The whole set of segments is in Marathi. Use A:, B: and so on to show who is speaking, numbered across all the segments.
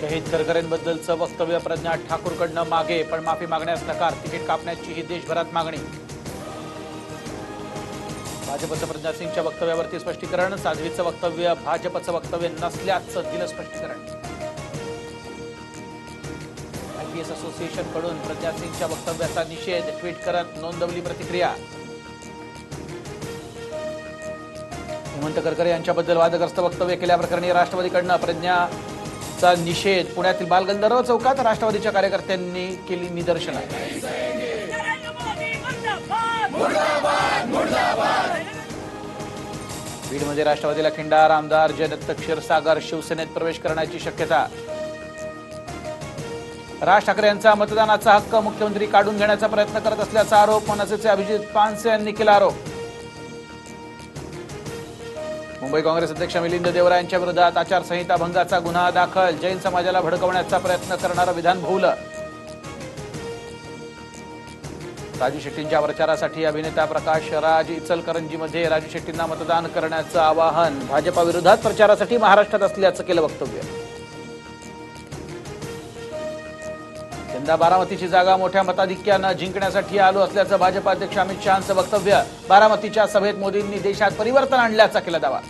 A: शहीद करकरेंबद्दलचं वक्तव्य प्रज्ञा ठाकूरकडनं मागे, पण माफी मागण्यास नकार. तिकीट कापण्याचीही देशभरात मागणी. भाजपचं प्रज्ञा सिंगच्या वक्तव्यावरती स्पष्टीकरण. साध्वीचं वक्तव्य भाजपचं वक्तव्य नसल्याचं दिलं स्पष्टीकरण. आयपीएस असोसिएशनकडून प्रज्ञा सिंगच्या वक्तव्याचा निषेध ट्विट करत नोंदवली प्रतिक्रिया. हेमंत करकरे यांच्याबद्दल वादग्रस्त वक्तव्य केल्याप्रकरणी राष्ट्रवादीकडनं प्रज्ञाचा निषेध. पुण्यातील बालगंधर्व चौकात राष्ट्रवादीच्या कार्यकर्त्यांनी केली निदर्शनं. बीडमध्ये राष्ट्रवादीला खिंडार. आमदार जयदत्त क्षीरसागर शिवसेनेत प्रवेश करण्याची शक्यता. राज ठाकरे यांचा मतदानाचा हक्क मुख्यमंत्री काढून घेण्याचा प्रयत्न करत असल्याचा आरोप मनसेचे अभिजित पानसे यांनी केला आरोप. मुंबई काँग्रेस अध्यक्ष मिलिंद देवरा यांच्या विरोधात आचारसंहिता भंगाचा गुन्हा दाखल. जैन समाजाला भडकवण्याचा प्रयत्न करणारं विधान भोवलं. राजू शेट्टींच्या प्रचारासाठी अभिनेता प्रकाश राज इचलकरंजीमध्ये राजू शेट्टींना मतदान करण्याचं आवाहन. भाजपाविरोधात प्रचारासाठी महाराष्ट्रात असल्याचं केलं वक्तव्य. यंदा बारामतीची जागा मोठ्या मताधिक्यानं जिंकण्यासाठी आलो असल्याचं भाजप अध्यक्ष अमित शहांचं वक्तव्य. बारामतीच्या सभेत मोदींनी देशात परिवर्तन आणल्याचा केला दावा.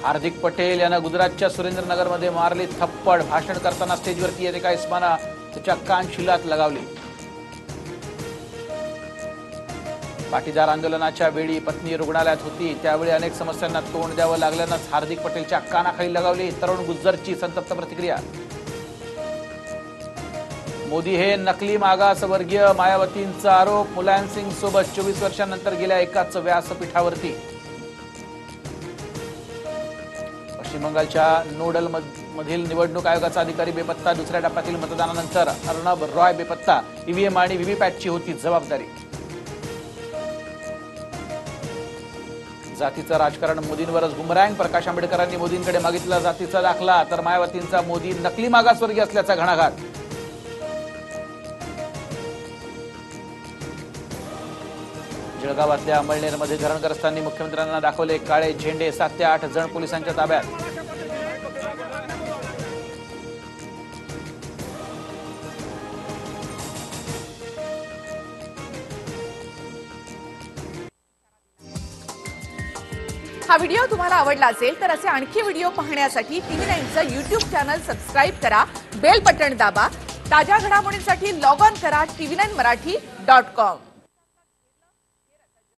A: हार्दिक पटेल यांना गुजरातच्या सुरेंद्रनगरमध्ये मारली थप्पड. भाषण करताना स्टेजवरती एका इस्मानं त्याच्या कानशिलात लगावली. पाटीदार आंदोलनाच्या वेळी पत्नी रुग्णालयात होती. त्यावेळी अनेक समस्यांना तोंड द्यावं लागल्यानंच हार्दिक पटेलच्या कानाखाली लगावली. तरुण गुज्जरची संतप्त प्रतिक्रिया. मोदी हे नकली मागासवर्गीय. मायावतींचा आरोप. मुलायम सिंग सोबत 24 वर्षांनंतर गेल्या एकाच व्यासपीठावरती. पश्चिम बंगालच्या नोडल मधील निवडणूक आयोगाचा अधिकारी बेपत्ता. दुसऱ्या टप्प्यातील मतदानानंतर अर्णब रॉय बेपत्ता. ईव्हीएम आणि व्हीव्हीपॅटची होती जबाबदारी. जातीचं राजकारण मोदींवरच बुमरँग. प्रकाश आंबेडकरांनी मोदींकडे मागितला जातीचा दाखला, तर मायावतींचा मोदी नकली मागासवर्गीय असल्याचा घणाघात. जळगावातल्या अंमळनेरमध्ये धरणग्रस्तांनी मुख्यमंत्र्यांना दाखवले काळे झेंडे. 7 ते 8 जण पोलिसांच्या ताब्यात.
B: हा व्हिडिओ तुम्हाला आवडला असेल तर असे आणखी व्हिडिओ पाहण्यासाठी TV9चं YouTube चॅनल सबस्क्राईब करा, बेल बटण दाबा. ताज्या घडामोडींसाठी लॉग ऑन करा tv9marathi.com.